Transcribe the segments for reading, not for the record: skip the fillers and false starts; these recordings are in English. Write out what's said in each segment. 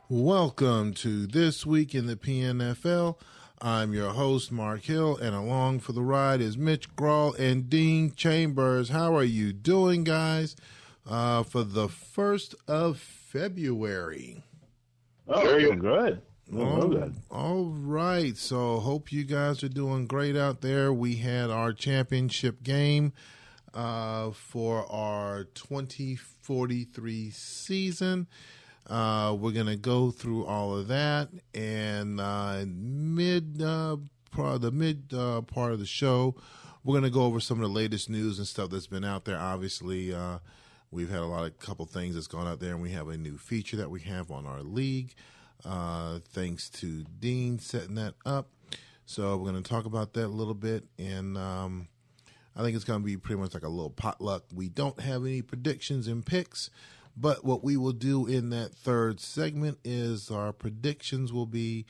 Welcome to This Week in the PNFL. I'm your host, Mark Hill, and along for the ride is Mitch Grawl and Dean Chambers. How are you doing, guys, for the 1st of February? Oh, doing good. Real good. All right. So hope you guys are doing great out there. We had our championship game for our 2043 season. We're going to go through all of that, and mid part of the show, we're going to go over some of the latest news and stuff that's been out there. Obviously, we've had a couple things that's gone out there, and we have a new feature that we have on our league, thanks to Dean setting that up. So we're going to talk about that a little bit, and I think it's going to be pretty much like a little potluck. We don't have any predictions and picks. But what we will do in that third segment is our predictions will be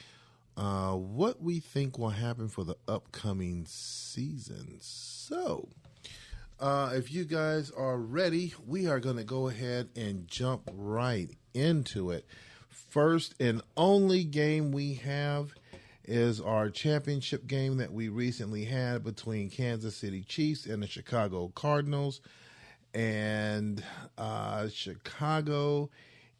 what we think will happen for the upcoming season. So, if you guys are ready, we are going to go ahead and jump right into it. First and only game we have is our championship game that we recently had between Kansas City Chiefs and the Chicago Cardinals. And Chicago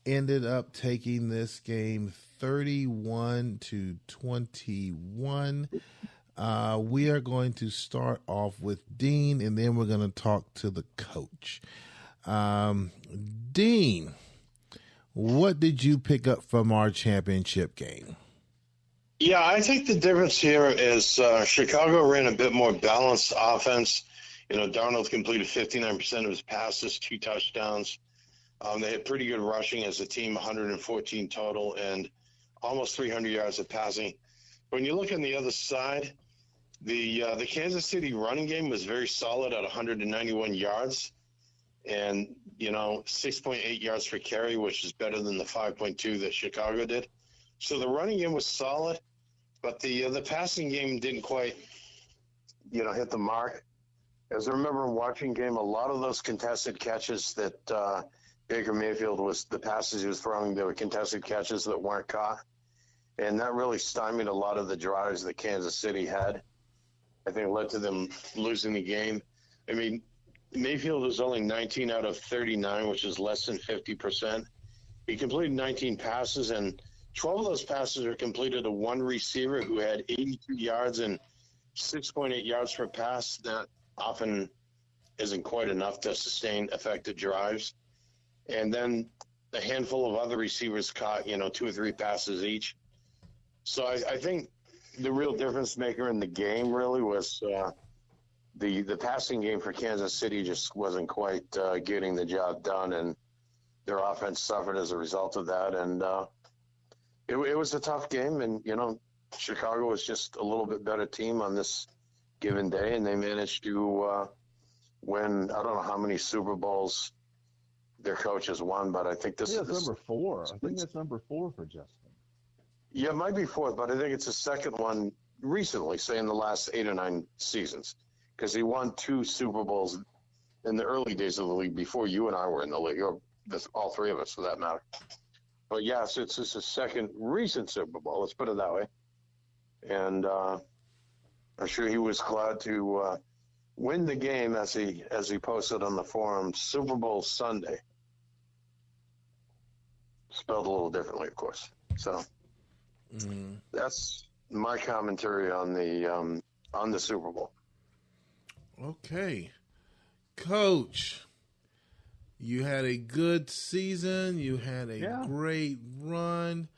ended up taking this game 31-21. We are going to start off with Dean, and then we're going to talk to the coach. Dean, what did you pick up from our championship game? Yeah, I think the difference here is Chicago ran a bit more balanced offense. Darnold completed 59% of his passes, 2 touchdowns. They had pretty good rushing as a team, 114 total, and almost 300 yards of passing. When you look on the other side, the Kansas City running game was very solid at 191 yards and, 6.8 yards per carry, which is better than the 5.2 that Chicago did. So the running game was solid, but the passing game didn't quite, hit the mark. As I remember watching game, a lot of those contested catches that Baker Mayfield the passes he was throwing, there were contested catches that weren't caught. And that really stymied a lot of the drives that Kansas City had. I think it led to them losing the game. I mean, Mayfield was only 19 out of 39, which is less than 50%. He completed 19 passes, and 12 of those passes were completed to one receiver who had 82 yards and 6.8 yards per pass. That often isn't quite enough to sustain effective drives. And then a handful of other receivers caught, 2 or 3 passes each. So I think the real difference maker in the game really was the passing game for Kansas City just wasn't quite getting the job done, and their offense suffered as a result of that. And it was a tough game, and, Chicago was just a little bit better team on this given day, and they managed to win. I don't know how many Super Bowls their coaches won, but I think this is number 4. I think that's number 4 for Justin. Yeah, it might be 4th, but I think it's the second one recently, say in the last 8 or 9 seasons, because he won 2 Super Bowls in the early days of the league before you and I were in the league, or all 3 of us for that matter. But yes, it's his second recent Super Bowl. Let's put it that way. And I'm sure he was glad to win the game, as he posted on the forum, Super Bowl Sunday. Spelled a little differently, of course. So that's my commentary on the Super Bowl. Okay. Coach, you had a good season. You had a great run.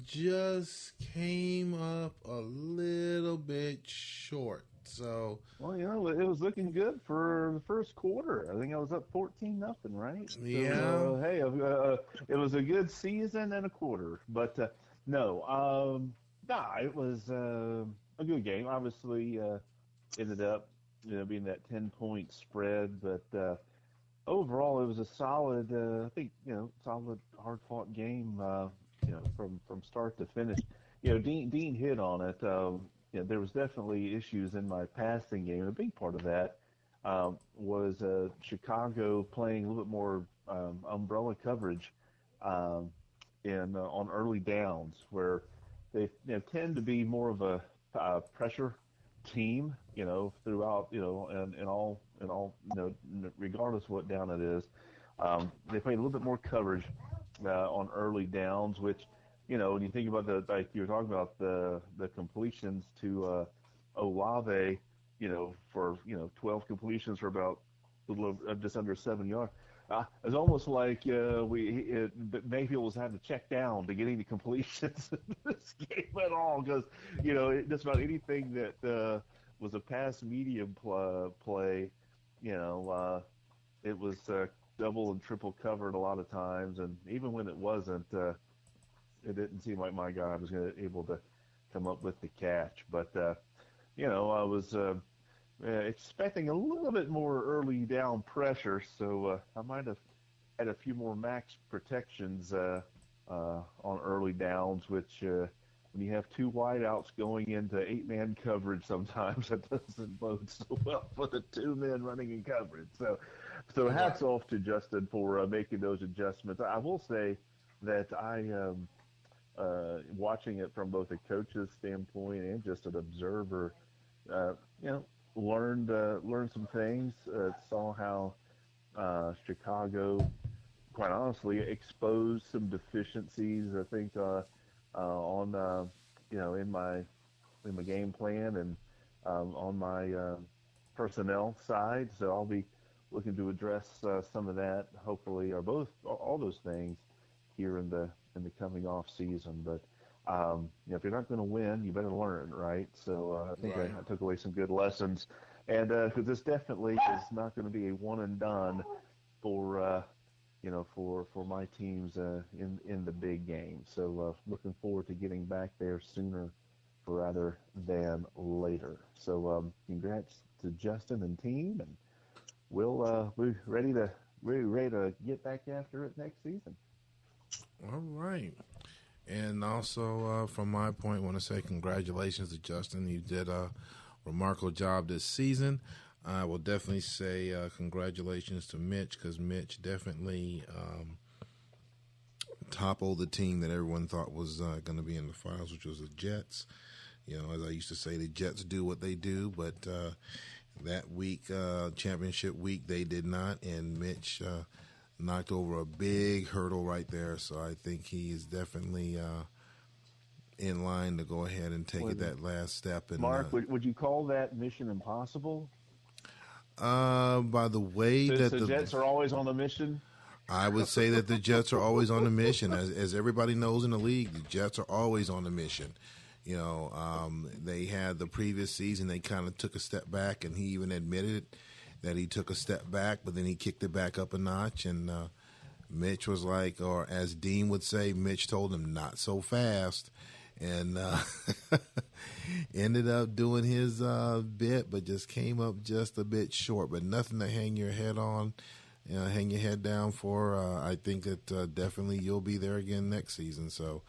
Just came up a little bit short. So, well, it was looking good for the first quarter. I think I was up 14-0, right? Yeah. So, hey, it was a good season and a quarter, but it was a good game. Obviously, ended up being that 10-point spread, but overall it was a solid. I think solid, hard-fought game. From start to finish. Dean hit on it. There was definitely issues in my passing game. A big part of that was Chicago playing a little bit more umbrella coverage in on early downs, where they tend to be more of a pressure team, throughout, and all, regardless of what down it is. They play a little bit more coverage on early downs, which, when you think about like you were talking about the completions to Olave, for 12 completions for about a little just under 7 yards. It's almost like Mayfield was having to check down to get any completions in this game at all, because just about anything that was a pass medium play, it was double and triple covered a lot of times, and even when it wasn't, it didn't seem like my guy was able to come up with the catch. But I was expecting a little bit more early down pressure, so I might have had a few more max protections on early downs, which when you have two wideouts going into 8-man coverage, sometimes that doesn't bode so well for the 2 men running in coverage. So hats off to Justin for making those adjustments. I will say that I, watching it from both a coach's standpoint and just an observer, learned some things. Saw how Chicago, quite honestly, exposed some deficiencies, I think, on in my game plan and on my personnel side. So I'll be looking to address some of that, hopefully, or all those things here in the coming off season. But if you're not going to win, you better learn, right? So I think I took away some good lessons, and because this definitely is not going to be a one and done for for my teams in the big game. So looking forward to getting back there sooner rather than later. So congrats to Justin and team, and we're ready to get back after it next season. All right. And also, from my point, I want to say congratulations to Justin. You did a remarkable job this season. I will definitely say congratulations to Mitch, because Mitch definitely toppled the team that everyone thought was going to be in the finals, which was the Jets. As I used to say, the Jets do what they do, but that week, championship week, they did not, and Mitch knocked over a big hurdle right there. So I think he is definitely in line to go ahead and take it that last step. And Mark, would you call that mission impossible? By the way that the Jets are always on the mission? I would say that the Jets are always on the mission. As everybody knows in the league, the Jets are always on the mission. They had the previous season, they kind of took a step back, and he even admitted that he took a step back, but then he kicked it back up a notch. And Mitch was like, or as Dean would say, Mitch told him, not so fast. And ended up doing his bit, but just came up just a bit short. But nothing to hang your head on, hang your head down for. I think that definitely you'll be there again next season. So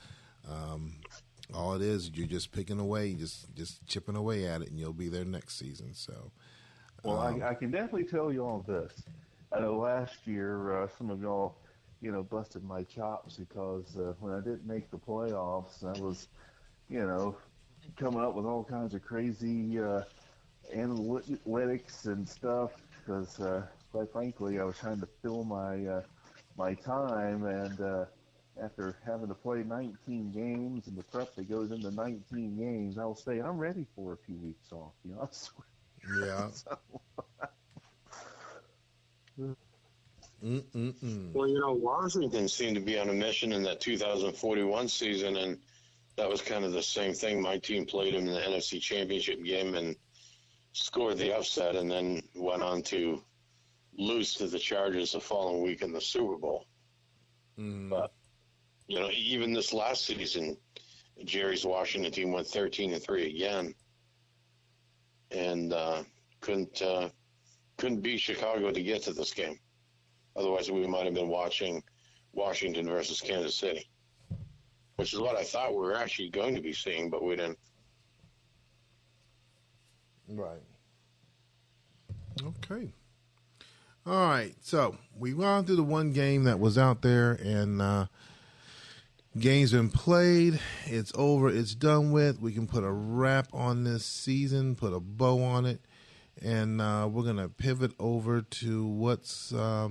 all it is, you're just picking away, just chipping away at it, and you'll be there next season. So, well, I can definitely tell you all this. I know last year some of y'all, busted my chops because when I didn't make the playoffs, I was, coming up with all kinds of crazy analytics and stuff because, quite frankly, I was trying to fill my time, and after having to play 19 games and the prep that goes into 19 games, I'll say I'm ready for a few weeks off. I swear. Yeah. Well, Washington seemed to be on a mission in that 2041 season, and that was kind of the same thing. My team played them in the NFC Championship game and scored the upset, and then went on to lose to the Chargers the following week in the Super Bowl. But, even this last season, Jerry's Washington team went 13-3 again, and couldn't beat Chicago to get to this game. Otherwise, we might have been watching Washington versus Kansas City, which is what I thought we were actually going to be seeing, but we didn't. Right. Okay. All right. So we've gone through the one game that was out there, and game's been played. It's over. It's done with. We can put a wrap on this season, put a bow on it, and we're going to pivot over to what's, I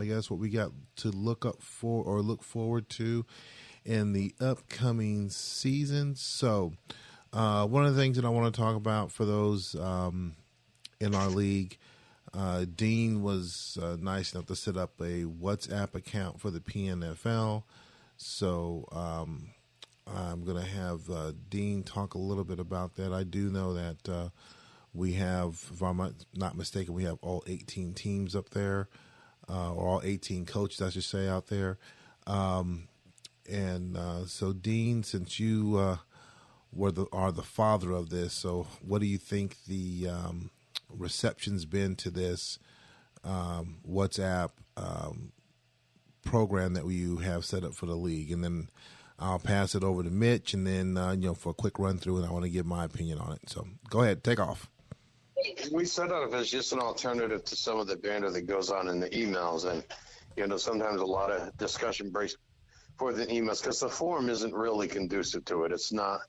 guess, what we got to look up for or look forward to in the upcoming season. So one of the things that I want to talk about for those in our league, Dean was nice enough to set up a WhatsApp account for the PNFL. So I'm going to have Dean talk a little bit about that. I do know that we have, if I'm not mistaken, we have all 18 teams up there, or all 18 coaches, I should say, out there. So, Dean, since you are the father of this, so what do you think the reception's been to this WhatsApp program that you have set up for the league? And then I'll pass it over to Mitch, and then for a quick run through, and I want to give my opinion on it. So go ahead, take off. We set it up as just an alternative to some of the banter that goes on in the emails, and sometimes a lot of discussion breaks for the emails because the forum isn't really conducive to it. It's not.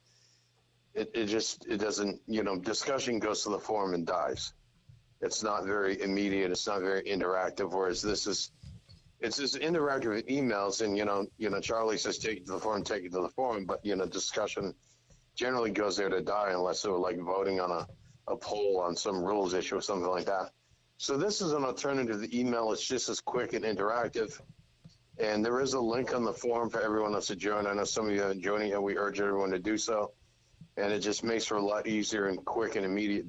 It doesn't. Discussion goes to the forum and dies. It's not very immediate. It's not very interactive. Whereas it's just interactive with emails, and Charlie says take it to the forum, take it to the forum, but discussion generally goes there to die unless they're like voting on a poll on some rules issue or something like that. So this is an alternative to email. It's just as quick and interactive. And there is a link on the forum for everyone else to join. I know some of you haven't joined yet. We urge everyone to do so. And it just makes for a lot easier and quick and immediate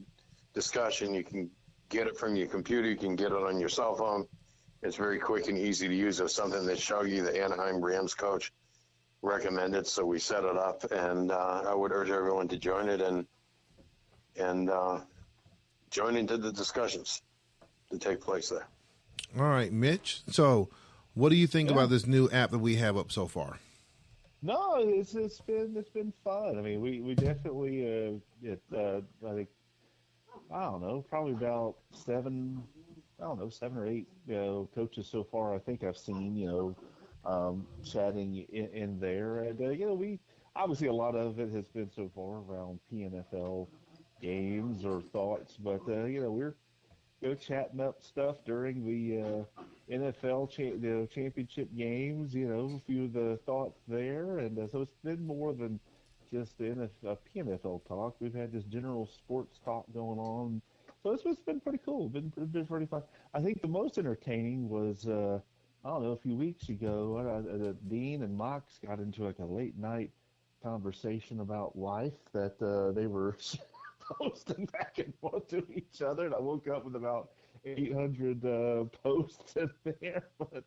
discussion. You can get it from your computer. You can get it on your cell phone. It's very quick and easy to use. It was something that Shuggy, the Anaheim Rams coach, recommended. So we set it up. And I would urge everyone to join it and join into the discussions to take place there. All right, Mitch. So what do you think about this new app that we have up so far? No, it's been fun. I mean, we definitely I think, I don't know, probably about seven or eight coaches so far. I think I've seen chatting in there, and we obviously a lot of it has been so far around PNFL games or thoughts, but we're chatting up stuff during the NFL championship games. A few of the thoughts there, and so it's been more than just the PNFL talk. We've had this general sports talk going on, so it's been pretty cool. Been pretty fun. I think the most entertaining was I don't know, a few weeks ago, Dean and Mox got into like a late night conversation about life that they were posting back and forth to each other, and I woke up with about 800 posts in there, but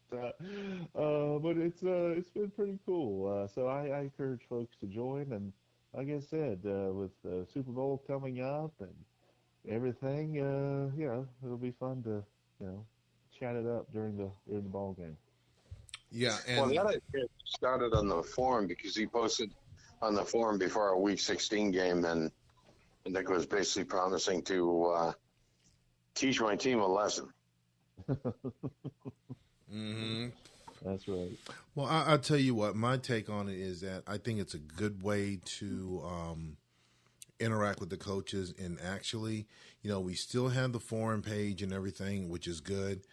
it's been pretty cool. So I encourage folks to join, and like I said, with the Super Bowl coming up and everything, it'll be fun to chat it up during the ball game. Yeah, and well, the other kid started on the forum because he posted on the forum before our Week 16 game, and Nick was basically promising to teach my team a lesson. Mm-hmm. That's right. Well, I'll tell you what, my take on it is that I think it's a good way to interact with the coaches, and actually, we still have the forum page and everything, which is good.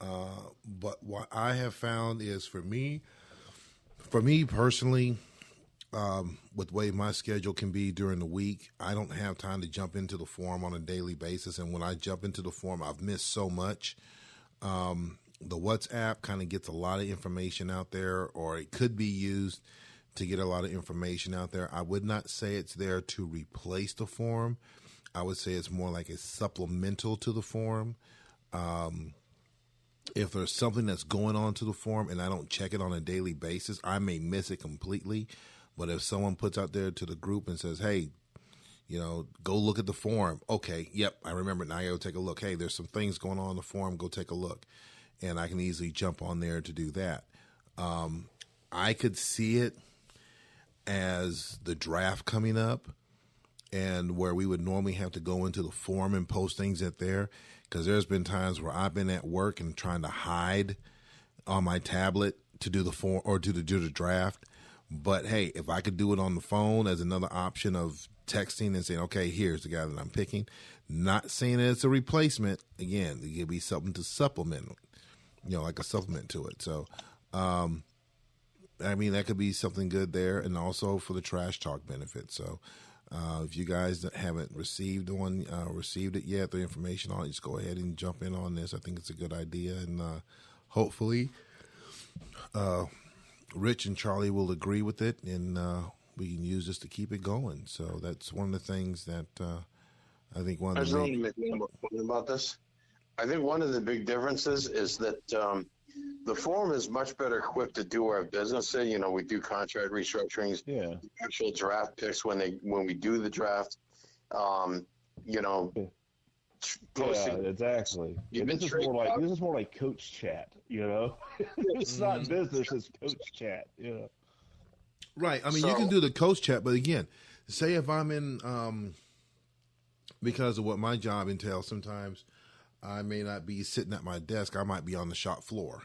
But what I have found is for me personally, with the way my schedule can be during the week, I don't have time to jump into the forum on a daily basis. And when I jump into the forum, I've missed so much. The WhatsApp kind of gets a lot of information out there, or it could be used to get a lot of information out there. I would not say it's there to replace the forum. I would say it's more like a supplemental to the forum. If there's something that's going on to the forum and I don't check it on a daily basis, I may miss it completely. But if someone puts out there to the group and says, hey, go look at the forum. Okay, yep, I remember it. Now I go take a look. Hey, there's some things going on in the forum. Go take a look. And I can easily jump on there to do that. I could see it as the draft coming up, and where we would normally have to go into the forum and post things at there, because there's been times where I've been at work and trying to hide on my tablet to do the form or to do the draft. But hey, if I could do it on the phone as another option of texting and saying, okay, here's the guy that I'm picking, not saying that it's a replacement. Again, it could be something to supplement, like a supplement to it. So, I mean, that could be something good there, and also for the trash talk benefit. So, if you guys haven't received it yet, the information on it, just go ahead and jump in on this. I think it's a good idea, and hopefully, Rich and Charlie will agree with it, and we can use this to keep it going. So that's one of the things that I think one of the. I just want to make one more point about this. I think one of the big differences is that the forum is much better equipped to do our business. We do contract restructurings, actual draft picks when we do the draft. Posting. Yeah, exactly. This is more like coach chat. It's not business; it's coach chat. Right. I mean, you can do the coach chat, but again, say if I'm in, because of what my job entails, sometimes I may not be sitting at my desk. I might be on the shop floor,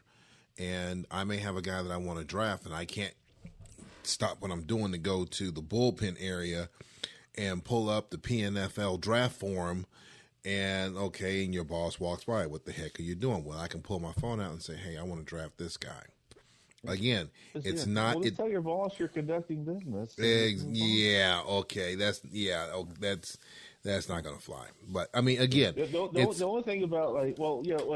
and I may have a guy that I want to draft, and I can't stop what I'm doing to go to the bullpen area and pull up the PNFL draft forum. And your boss walks by. What the heck are you doing? Well, I can pull my phone out and say, "Hey, I want to draft this guy." Again, it's not. Well, tell your boss you're conducting business. Yeah. Okay. That's not going to fly. But I mean, again, the only thing about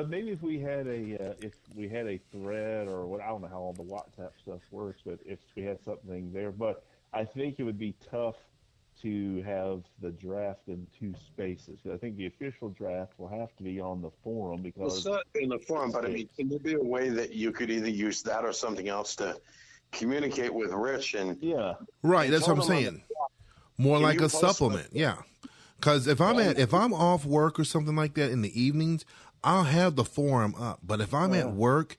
maybe if we had a thread or what, I don't know how all the WhatsApp stuff works, but if we had something there, but I think it would be tough to have the draft in two spaces. I think the official draft will have to be on the forum because it's not in the forum. But I mean, can there be a way that you could either use that or something else to communicate with Rich and right? That's what I'm saying. More like a supplement, Because if I'm off work or something like that in the evenings, I'll have the forum up. But if I'm at work,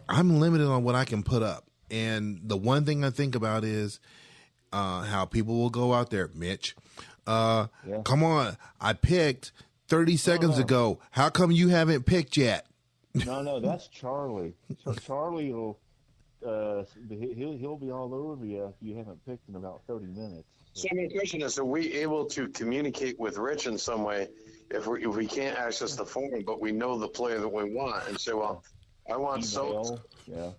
I'm limited on what I can put up. And the one thing I think about is how people will go out there, Mitch. Come on, I picked 30 seconds ago. How come you haven't picked yet? No, that's Charlie. Charlie will he'll be all over you if you haven't picked in about 30 minutes. So my question is, are we able to communicate with Rich in some way if we can't access the forum, but we know the player that we want and say, well, I want so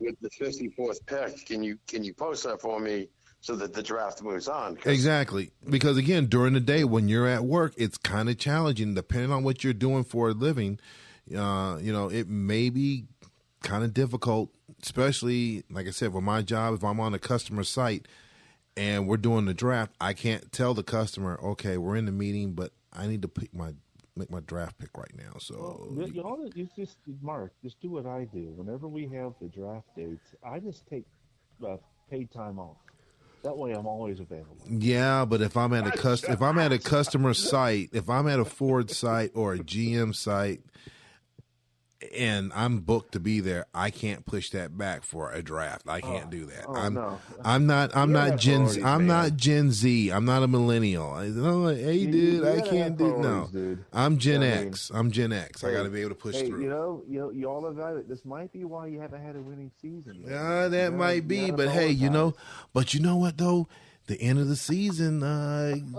with the 54th pick. Can you post that for me so that the draft moves on? Exactly. Because again, during the day when you're at work, it's kind of challenging depending on what you're doing for a living. It may be kind of difficult, especially like I said, for my job, if I'm on a customer site and we're doing the draft, I can't tell the customer, okay, we're in the meeting, but I need to make my draft pick right now. So Mark, just do what I do. Whenever we have the draft dates, I just take paid time off. That way, I'm always available. Yeah, but if I'm at a customer site, if I'm at a Ford site or a GM site, and I'm booked to be there, I can't push that back for a draft. I can't do that. I'm not Gen Z. I'm not a millennial. Dude, I can't do no. Dude. I'm Gen X. I got to be able to push through. You all evaluate. This might be why you haven't had a winning season. That might be, but hey, but you know what though? The end of the season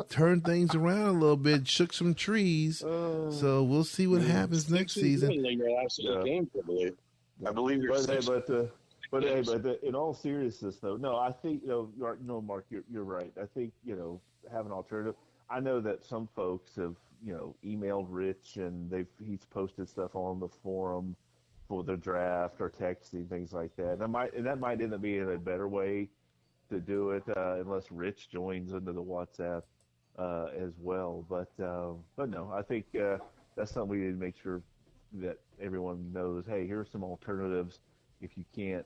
turned things around a little bit, shook some trees. So we'll see what happens next season. I believe you're but in all seriousness, though, no, I think Mark, you're right. I think have an alternative. I know that some folks have emailed Rich and he's posted stuff on the forum for the draft or texting things like that. And that might end up being a better way to do it unless Rich joins into the WhatsApp as well. But no, I think that's something we need to make sure that everyone knows. Hey, here's some alternatives. If you can't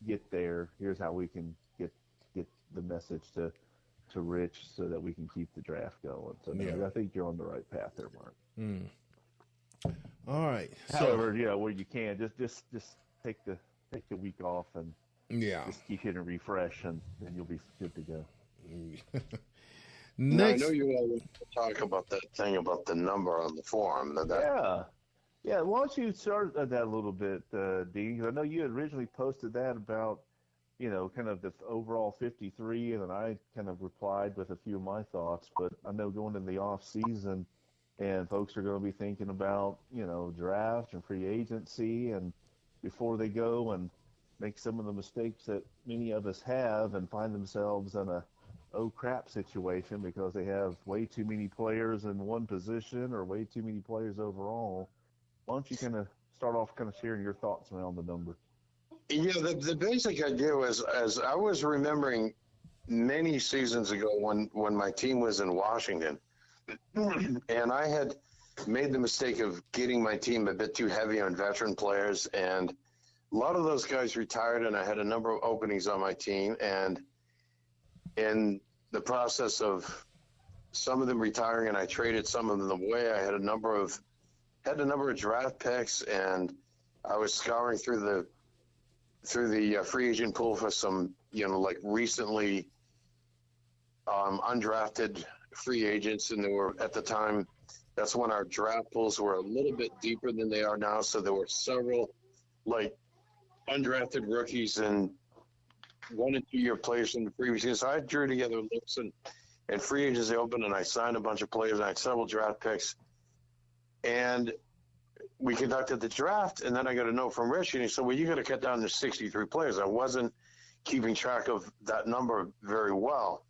get there, here's how we can get the message to Rich so that we can keep the draft going. So no, I think you're on the right path there, Mark. All right. However, where you can just take the week off and just keep hitting refresh, and then you'll be good to go. Next, I know you all want to talk about that thing about the number on the forum. Yeah. Why don't you start that a little bit, Dean? I know you had originally posted that about kind of this overall 53, and then I kind of replied with a few of my thoughts. But I know going into the off season, and folks are going to be thinking about, draft and free agency, and before they go and make some of the mistakes that many of us have and find themselves in a oh crap situation because they have way too many players in one position or way too many players overall. Why don't you kind of start off kind of sharing your thoughts around the number? Yeah, the basic idea was, as I was remembering many seasons ago when my team was in Washington, and I had made the mistake of getting my team a bit too heavy on veteran players, and a lot of those guys retired, and I had a number of openings on my team, and in the process of some of them retiring and I traded some of them away, I had a number of draft picks, and I was scouring through the free agent pool for some, like recently undrafted free agents. And there were, at the time, that's when our draft pools were a little bit deeper than they are now. So there were several like undrafted rookies and 1 and 2 year players from the previous year. So I drew together lists and free agency opened, and I signed a bunch of players, and I had several draft picks. And we conducted the draft, and then I got a note from Rich, and he said, well, you got to cut down to 63 players. I wasn't keeping track of that number very well.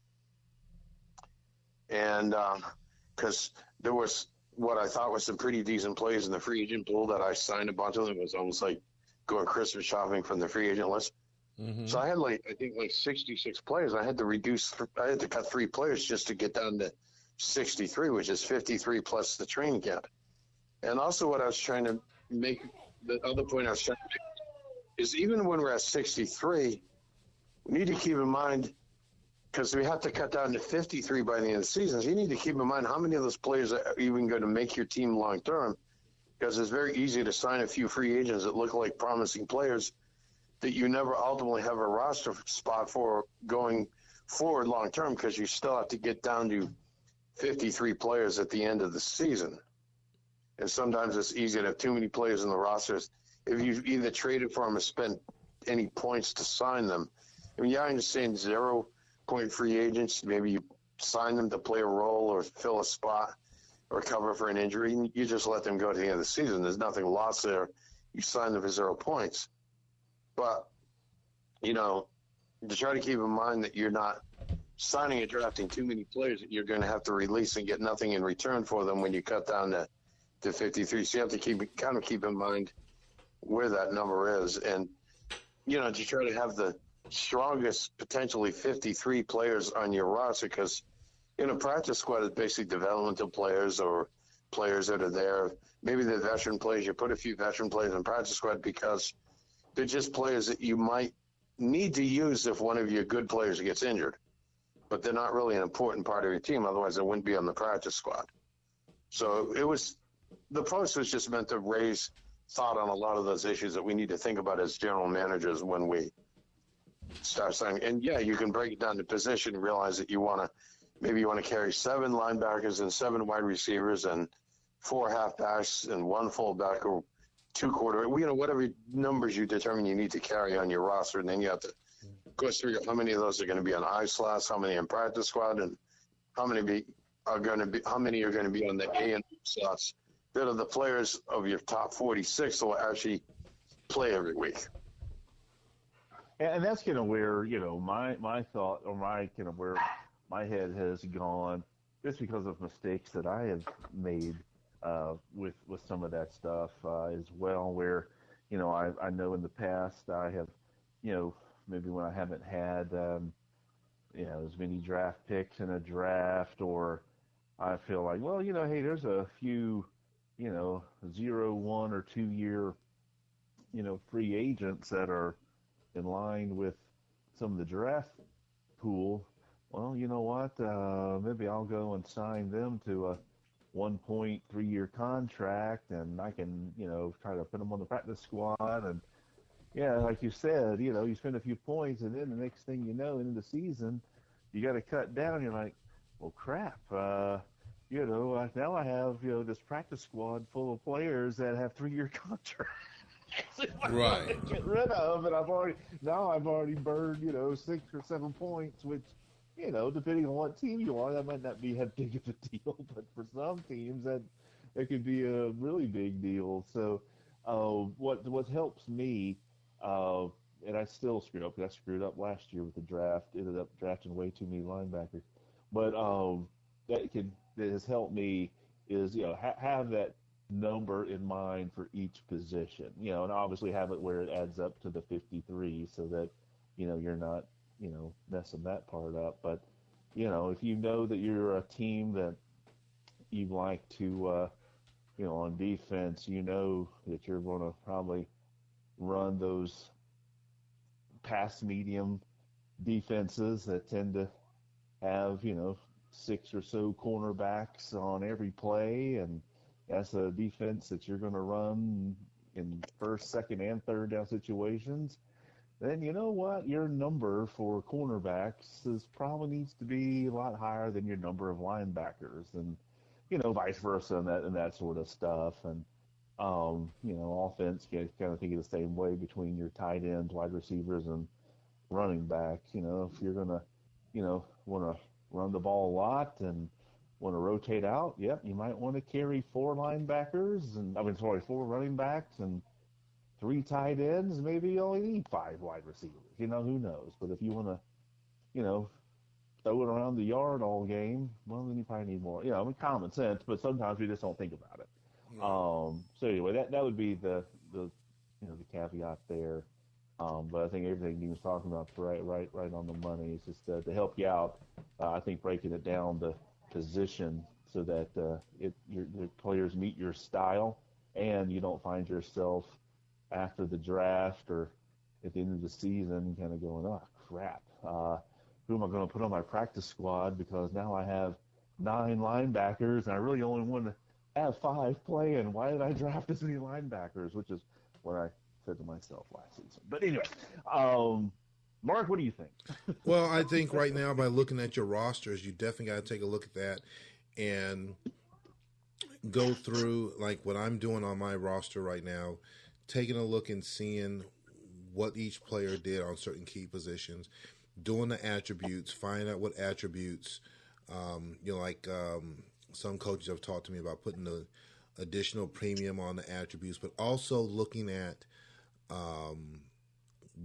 And because there was what I thought was some pretty decent players in the free agent pool that I signed a bunch of them. It was almost like going Christmas shopping from the free agent list. Mm-hmm. So I had I think 66 players. I had to cut 3 players just to get down to 63, which is 53 plus the training camp. And also what I was trying to make, the other point I was trying to make is even when we're at 63, we need to keep in mind, because we have to cut down to 53 by the end of the season, so you need to keep in mind how many of those players are even going to make your team long term, because it's very easy to sign a few free agents that look like promising players that you never ultimately have a roster spot for going forward long term, because you still have to get down to 53 players at the end of the season. And sometimes it's easy to have too many players in the rosters if you either traded for them or spent any points to sign them. I mean, yeah, I understand 0-point free agents. Maybe you sign them to play a role or fill a spot or cover for an injury, and you just let them go to the end of the season. There's nothing lost there. You sign them for 0 points. But, to try to keep in mind that you're not signing and drafting too many players that you're going to have to release and get nothing in return for them when you cut down to 53. So you have to keep in mind where that number is. And, to try to have the strongest, potentially 53 players on your roster, because, practice squad is basically developmental players or players that are there. Maybe they're veteran players. You put a few veteran players in practice squad because they're just players that you might need to use if one of your good players gets injured. But they're not really an important part of your team. Otherwise, they wouldn't be on the practice squad. So the post was just meant to raise thought on a lot of those issues that we need to think about as general managers when we start signing. And yeah, you can break it down to position and realize that you want to carry 7 linebackers and 7 wide receivers and 4 halfbacks and 1 fullback or 2 quarter, whatever numbers you determine you need to carry on your roster. And then you have to, of course, figure out how many of those are going to be on I slots, how many in practice squad, and how many are going to be on the A and B slots that are the players of your top 46 that will actually play every week. And that's kind of where, my thought, or my kind of where my head has gone, just because of mistakes that I have made with some of that stuff as well, where, I know in the past I have, maybe when I haven't had, as many draft picks in a draft, or I feel like, well, hey, there's a few, 0, 1, or 2 year, free agents that are in line with some of the draft pool. Well, you know what? Maybe I'll go and sign them to a 1.3-year contract, and I can, try to put them on the practice squad. And yeah, like you said, you spend a few points, and then the next thing you know, into the season, you got to cut down. You're like, well, crap. Now I have, this practice squad full of players that have 3-year contracts. Right. Get rid of, and I've already burned 6 or 7 points, which depending on what team you are, that might not be that big of a deal, but for some teams that could be a really big deal. So what helps me, and I still screwed up because I screwed up last year with the draft, ended up drafting way too many linebackers, but that has helped me is have that number in mind for each position, and obviously have it where it adds up to the 53 so that, you're not, messing that part up. But, if you know that you're a team that you like to, on defense, that you're going to probably run those pass medium defenses that tend to have, 6 or so cornerbacks on every play, and that's a defense that you're going to run in first, second, and third down situations, then you know what? Your number for cornerbacks probably needs to be a lot higher than your number of linebackers, and vice versa, and that sort of stuff. And offense, you kind of think of the same way between your tight ends, wide receivers, and running backs. If you're gonna, want to run the ball a lot and want to rotate out, yep, you might want to carry 4 linebackers, and 4 running backs and 3 tight ends. Maybe you only need 5 wide receivers. Who knows? But if you want to, throw it around the yard all game, well, then you probably need more. Common sense, but sometimes we just don't think about it. So anyway, that would be the caveat there. But I think everything he was talking about is right on the money. It's just to help you out. I think breaking it down to position so that your players meet your style, and you don't find yourself after the draft or at the end of the season kind of going, oh crap, who am I going to put on my practice squad, because now I have 9 linebackers and I really only want to have 5 playing. Why did I draft this many linebackers? Which is what I said to myself last season. But anyway, Mark, what do you think? Well, I think right now, by looking at your rosters, you definitely got to take a look at that and go through like what I'm doing on my roster right now, taking a look and seeing what each player did on certain key positions, doing the attributes, finding out what attributes, some coaches have talked to me about putting the additional premium on the attributes, but also looking at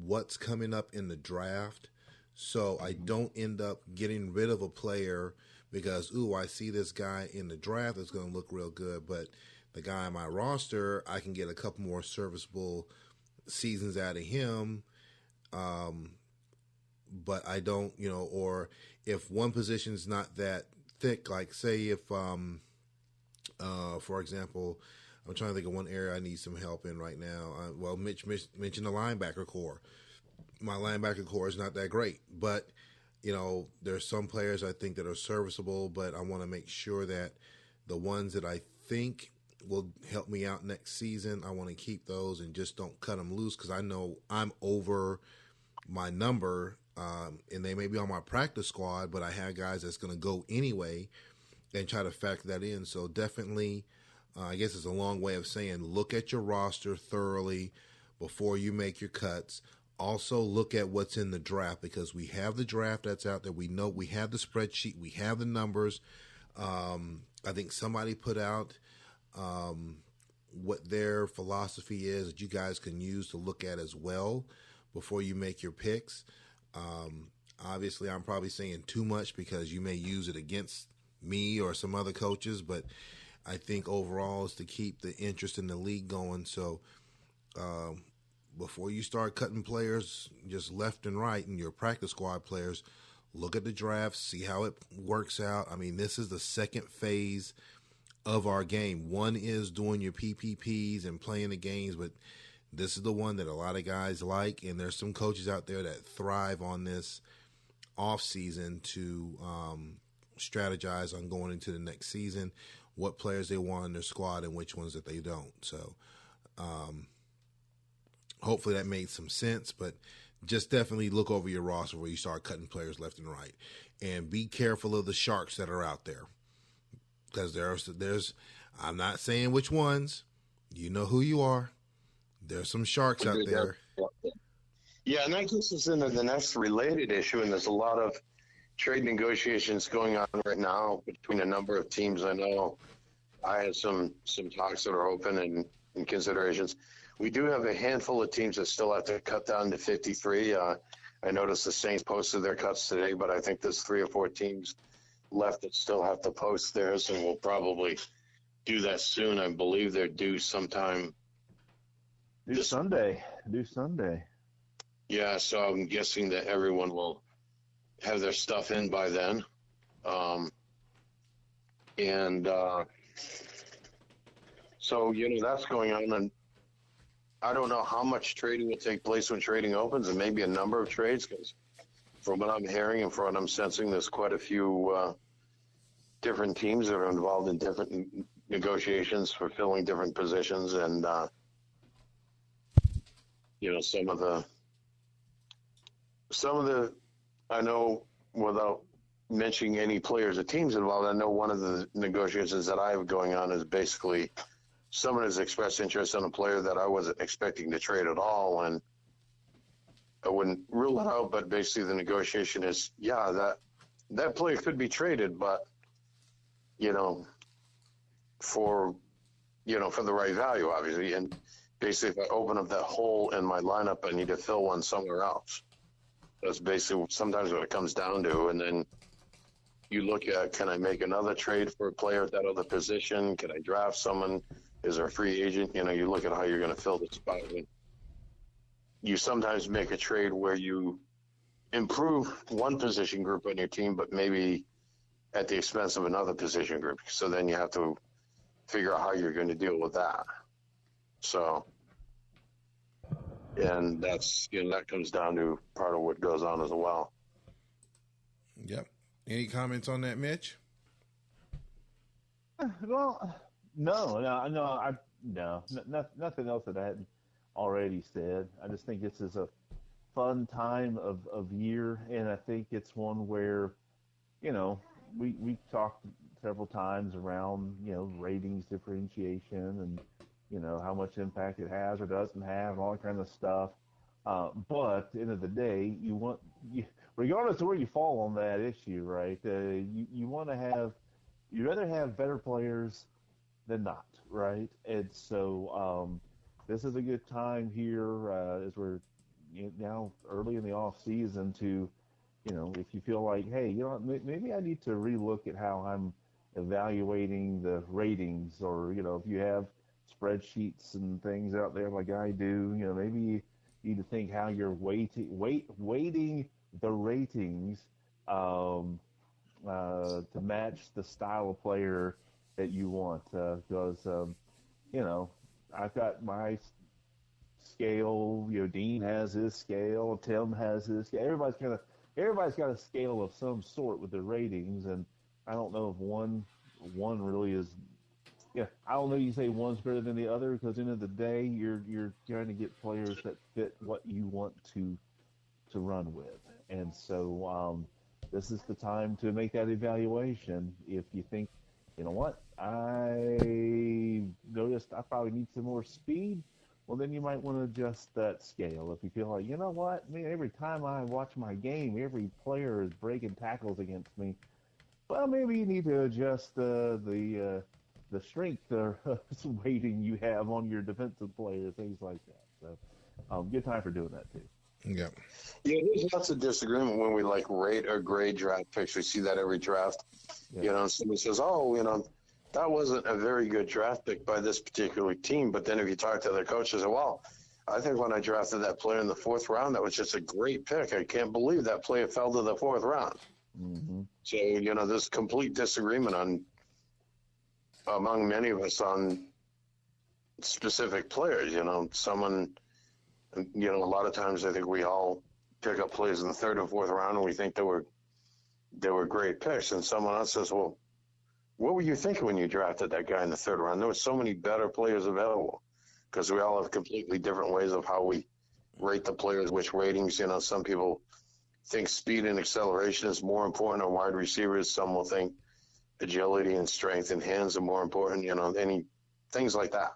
what's coming up in the draft, so I don't end up getting rid of a player because, I see this guy in the draft that's going to look real good, but the guy on my roster, I can get a couple more serviceable seasons out of him, but I don't, or if one position's not that thick, like say if, for example, I'm trying to think of one area I need some help in right now. Mitch mentioned the linebacker core. My linebacker core is not that great, but, there's some players I think that are serviceable, but I want to make sure that the ones that I think will help me out next season, I want to keep those and just don't cut them loose, because I know I'm over my number, and they may be on my practice squad, but I have guys that's going to go anyway, and try to factor that in. So definitely, I guess it's a long way of saying, look at your roster thoroughly before you make your cuts. Also look at what's in the draft, because we have the draft that's out there. We know we have the spreadsheet. We have the numbers. I think somebody put out what their philosophy is that you guys can use to look at as well before you make your picks. Obviously, I'm probably saying too much because you may use it against me or some other coaches, but I think overall is to keep the interest in the league going. So before you start cutting players just left and right and your practice squad players, look at the draft, see how it works out. I mean, this is the second phase of our game. One is doing your PPPs and playing the games, but this is the one that a lot of guys like, and there's some coaches out there that thrive on this off season to strategize on going into the next season, what players they want in their squad and which ones that they don't. So hopefully that made some sense, but just definitely look over your roster where you start cutting players left and right, and be careful of the sharks that are out there, because there's I'm not saying which ones, you know who you are. There's some sharks out there. Yeah, and that gets us into the next related issue, and there's a lot of trade negotiations going on right now between a number of teams. I know I had some talks that are open and considerations. We do have a handful of teams that still have to cut down to 53. I noticed the Saints posted their cuts today, but I think there's 3 or 4 teams left that still have to post theirs, and we'll probably do that soon. I believe they're due sometime. Due Sunday. Yeah, so I'm guessing that everyone will have their stuff in by then. So, that's going on. And I don't know how much trading will take place when trading opens, and maybe a number of trades, because from what I'm hearing and from what I'm sensing, there's quite a few different teams that are involved in different negotiations for filling different positions. And, some of the, I know, without mentioning any players or teams involved, I know one of the negotiations that I have going on is basically someone has expressed interest in a player that I wasn't expecting to trade at all, and I wouldn't rule it out, but basically the negotiation is, that player could be traded, but, for the right value, obviously. And basically, if I open up that hole in my lineup, I need to fill one somewhere else. That's basically sometimes what it comes down to. And then you look at, can I make another trade for a player at that other position? Can I draft someone? Is there a free agent? You look at how you're going to fill the spot. You sometimes make a trade where you improve one position group on your team, but maybe at the expense of another position group. So then you have to figure out how you're going to deal with that. So, and that's, that comes down to part of what goes on as well. Yep. Any comments on that, Mitch? Well, no, nothing else that I hadn't already said. I just think this is a fun time of year, and I think it's one where, we talked several times around, ratings differentiation and, how much impact it has or doesn't have and all that kind of stuff. But at the end of the day, regardless of where you fall on that issue, right, you want to you'd rather have better players than not, right? And so this is a good time here as we're now early in the off season to, if you feel like, hey, maybe I need to relook at how I'm evaluating the ratings, or, if you have spreadsheets and things out there like I do, maybe you need to think how you're weighting the ratings to match the style of player that you want. Because, I've got my scale, Dean has his scale, Tim has his scale. Everybody's got a scale of some sort with their ratings, and I don't know if one really is. Yeah, I don't know. You say one's better than the other, because at the end of the day, you're trying to get players that fit what you want to run with, and so this is the time to make that evaluation. If you think, I noticed I probably need some more speed, well, then you might want to adjust that scale. If you feel like, every time I watch my game, every player is breaking tackles against me, well, maybe you need to adjust the strength or weighting you have on your defensive players, things like that. So, good time for doing that too. Yeah. Yeah, there's lots of disagreement when we rate or grade draft picks. We see that every draft. Yeah. Somebody says, that wasn't a very good draft pick by this particular team. But then if you talk to their coaches, well, I think when I drafted that player in the 4th round, that was just a great pick. I can't believe that player fell to the 4th round. Mm-hmm. So, there's complete disagreement among many of us on specific players. Someone, a lot of times I think we all pick up players in the 3rd and 4th round and we think they were great picks. And someone else says, well, what were you thinking when you drafted that guy in the 3rd round? There were so many better players available, because we all have completely different ways of how we rate the players, which ratings. Some people think speed and acceleration is more important on wide receivers. Some will think agility and strength and hands are more important, things like that.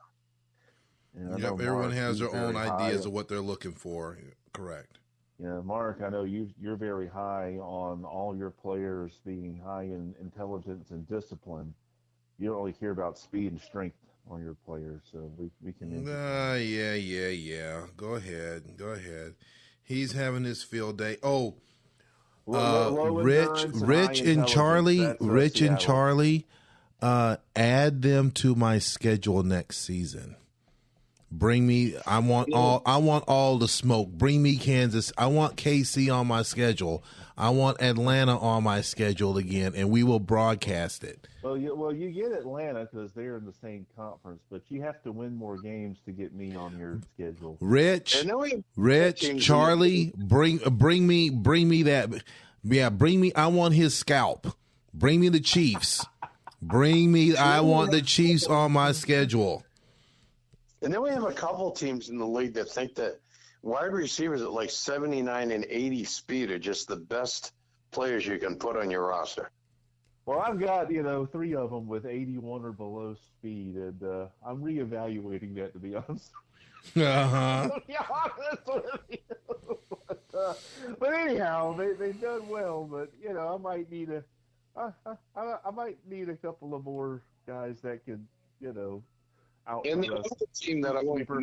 And I Yep, know everyone Mark, has he's their own very ideas high. of what they're looking for. Correct. Yeah, Mark, I know you're very high on all your players being high in intelligence and discipline. You don't really hear about speed and strength on your players, so we commend you for that. Yeah. Go ahead. He's having his field day. Oh, Low endurance and high intelligence. That's Rich and Seattle. Charlie, add them to my schedule next season. Bring me. I want all the smoke. Bring me Kansas. I want KC on my schedule. I want Atlanta on my schedule again, and we will broadcast it. Well, you get Atlanta because they're in the same conference, but you have to win more games to get me on your schedule. Rich, Charlie, bring me that. Yeah, bring me. I want his scalp. Bring me the Chiefs. I want the Chiefs on my schedule. And then we have a couple teams in the league that think that wide receivers at like 79 and 80 speed are just the best players you can put on your roster. Well, I've got, 3 of them with 81 or below speed, and I'm reevaluating that, to be honest. Uh-huh. To be honest with you. But anyhow, they've done well, but, I might need I might need a couple of more guys that can, out. And the other team that I want to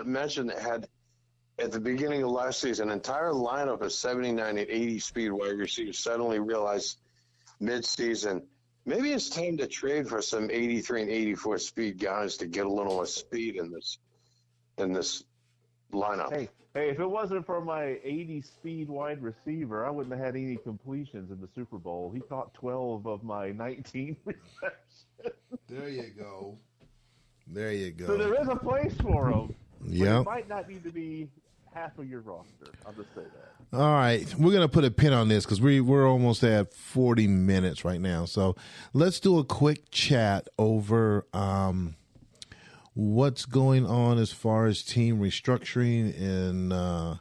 mention, that had at the beginning of last season an entire lineup of 79 and 80 speed wide receivers suddenly realized mid-season maybe it's time to trade for some 83 and 84 speed guys to get a little more speed in this lineup. Hey, if it wasn't for my 80 speed wide receiver, I wouldn't have had any completions in the Super Bowl. He caught 12 of my 19 receptions. There you go. So there is a place for him. Yeah. It might not need to be half of your roster. I'll just say that. All right. We're going to put a pin on this because we're almost at 40 minutes right now. So let's do a quick chat over what's going on as far as team restructuring and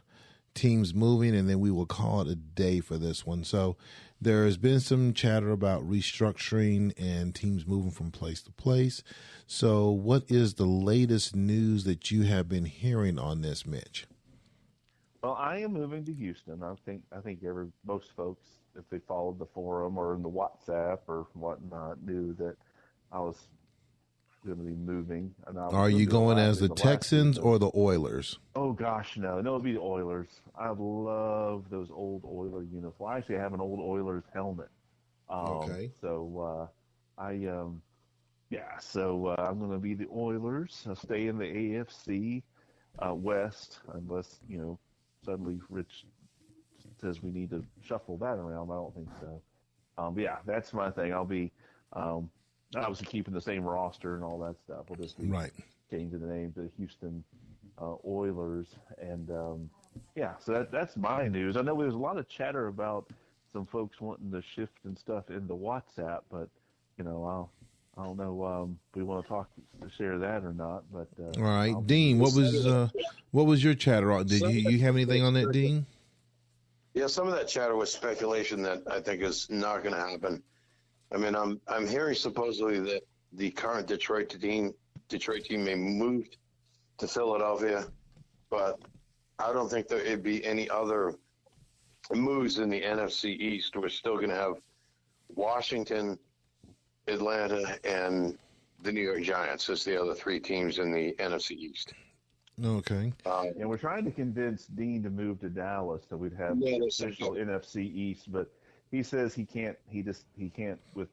teams moving, and then we will call it a day for this one. So there has been some chatter about restructuring and teams moving from place to place. So what is the latest news that you have been hearing on this, Mitch? Well, I am moving to Houston. I think most folks, if they followed the forum or in the WhatsApp or whatnot, knew that I was going to be moving. And Are you going as the Texans or the Oilers? Oh gosh, no, it'd be the Oilers. I love those old Oiler uniforms. Well, actually, I have an old Oilers helmet. Okay. So I'm going to be the Oilers. I'll stay in the AFC West, unless suddenly Rich says we need to shuffle that around. I don't think so. But yeah, that's my thing. I'll be obviously keeping the same roster and all that stuff. We'll just be changing the name to Houston Oilers. And so that's my news. I know there's a lot of chatter about some folks wanting to shift and stuff into WhatsApp, but I don't know if we want to share that or not. But all right, Dean, what was your chatter on? Did you have anything on that, Dean? Yeah, some of that chatter was speculation that I think is not going to happen. I mean, I'm hearing supposedly that the current Detroit team may move to Philadelphia, but I don't think there would be any other moves in the NFC East. We're still going to have Washington, Atlanta, and the New York Giants as the other 3 teams in the NFC East. Okay. And we're trying to convince Dean to move to Dallas so we'd have official NFC East, but he says he can't. He can't with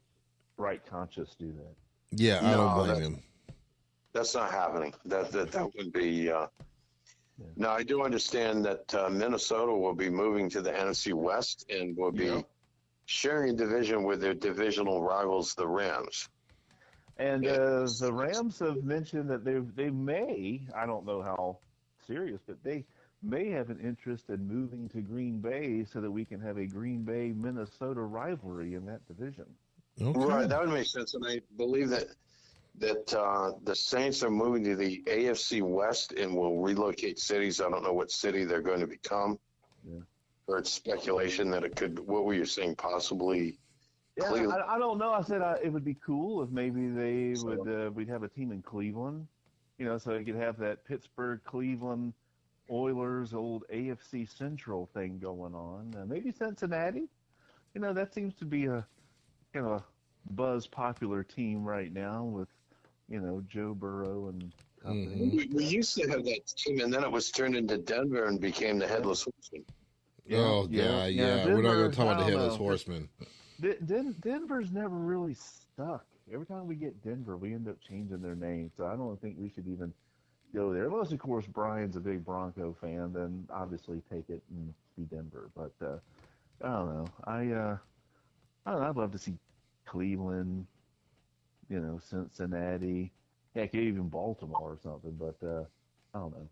right conscience do that. Yeah, I don't blame him. That's not happening. That would be. Now I do understand that Minnesota will be moving to the NFC West and will be sharing a division with their divisional rivals, the Rams. And the Rams have mentioned that they may, I don't know how serious, but they may have an interest in moving to Green Bay so that we can have a Green Bay-Minnesota rivalry in that division. Okay. Right, that would make sense. And I believe that the Saints are moving to the AFC West and will relocate cities. I don't know what city they're going to become. Yeah. Or it's speculation that it could, what were you saying, possibly Yeah, Cleveland. I don't know. I said it would be cool if maybe they would we'd have a team in Cleveland, so you could have that Pittsburgh Cleveland Oilers old AFC Central thing going on. Maybe Cincinnati. That seems to be a kind of a buzz popular team right now with Joe Burrow and company. We used to have that team, and then it was turned into Denver and became the Headless Horseman. Oh, God, yeah. Denver, We're not going to talk about the I don't Headless know. Horseman. Denver's never really stuck. Every time we get Denver, we end up changing their name. So I don't think we should even go there. Unless, of course, Brian's a big Bronco fan, then obviously take it and be Denver. But I don't know. I don't know. I'd love to see Cleveland, Cincinnati, heck, even Baltimore or something. But I don't know.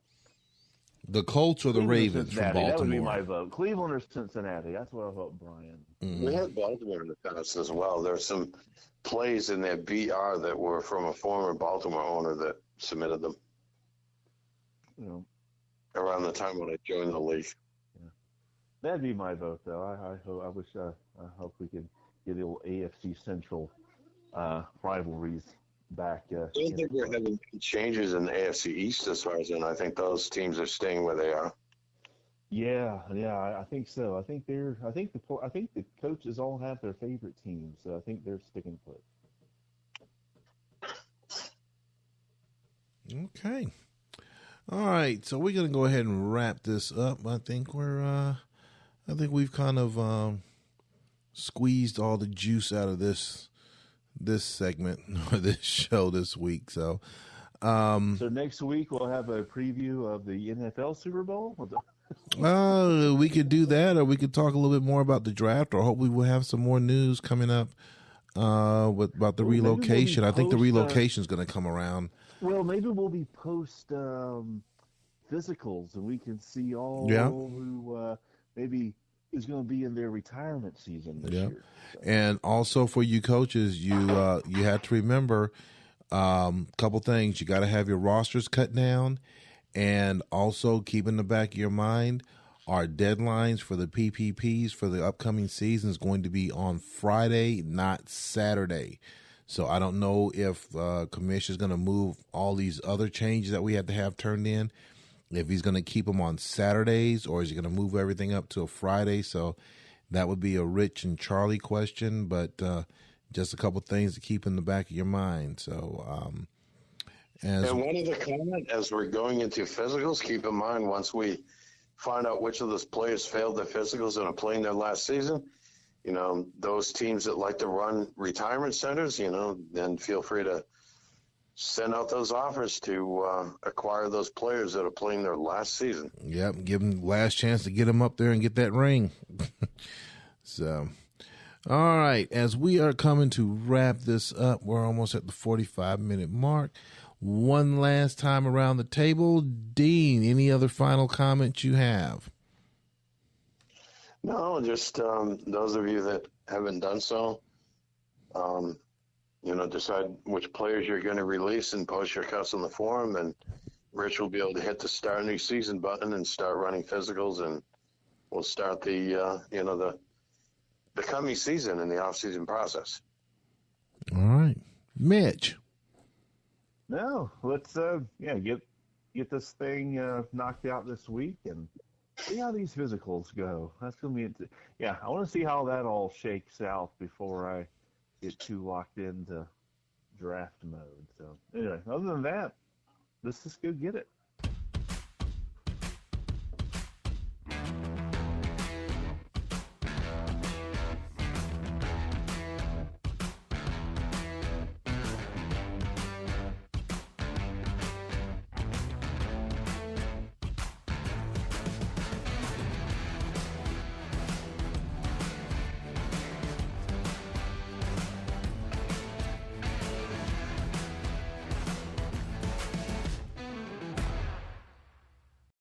The Colts or the Cleveland or Ravens from Cincinnati. That would be Baltimore? my vote. Cleveland or Cincinnati. That's what I vote, Brian. We had Baltimore in the past as well. There's some plays in their BR that were from a former Baltimore owner that submitted them around the time when I joined the league. Yeah. That'd be my vote, though. I hope we could get the old AFC Central rivalries back. I don't think we're having any changes in the AFC East as far as I know. I think those teams are staying where they are. Yeah, I think so. I think the coaches all have their favorite teams, so I think they're sticking put. Okay. All right. So we're gonna go ahead and wrap this up. I think we've kind of squeezed all the juice out of this segment or this show this week. So So next week we'll have a preview of the NFL Super Bowl. we could do that, or we could talk a little bit more about the draft, or hopefully we'll have some more news coming up about the relocation. I think the relocation is going to come around. Well, maybe we'll be post physicals, and we can see all who maybe is going to be in their retirement season this year. So. And also for you coaches, you have to remember a couple things. You got to have your rosters cut down. And also keep in the back of your mind, our deadlines for the PPPs for the upcoming season is going to be on Friday, not Saturday. So I don't know if Commissioner is going to move all these other changes that we had to have turned in, if he's going to keep them on Saturdays, or is he going to move everything up to a Friday. So that would be a Rich and Charlie question, but just a couple things to keep in the back of your mind. So and one other comment, as we're going into physicals, keep in mind once we find out which of those players failed their physicals and are playing their last season, those teams that like to run retirement centers, then feel free to send out those offers to acquire those players that are playing their last season. Yep, give them last chance to get them up there and get that ring. So, all right, as we are coming to wrap this up, we're almost at the 45-minute mark. One last time around the table. Dean, any other final comments you have? No, just those of you that haven't done so, decide which players you're going to release and post your cuts on the forum, and Rich will be able to hit the start new season button and start running physicals, and we'll start the coming season and the off-season process. All right. Mitch. No, let's get this thing knocked out this week and see how these physicals go. That's gonna be I want to see how that all shakes out before I get too locked into draft mode. So anyway, other than that, let's just go get it.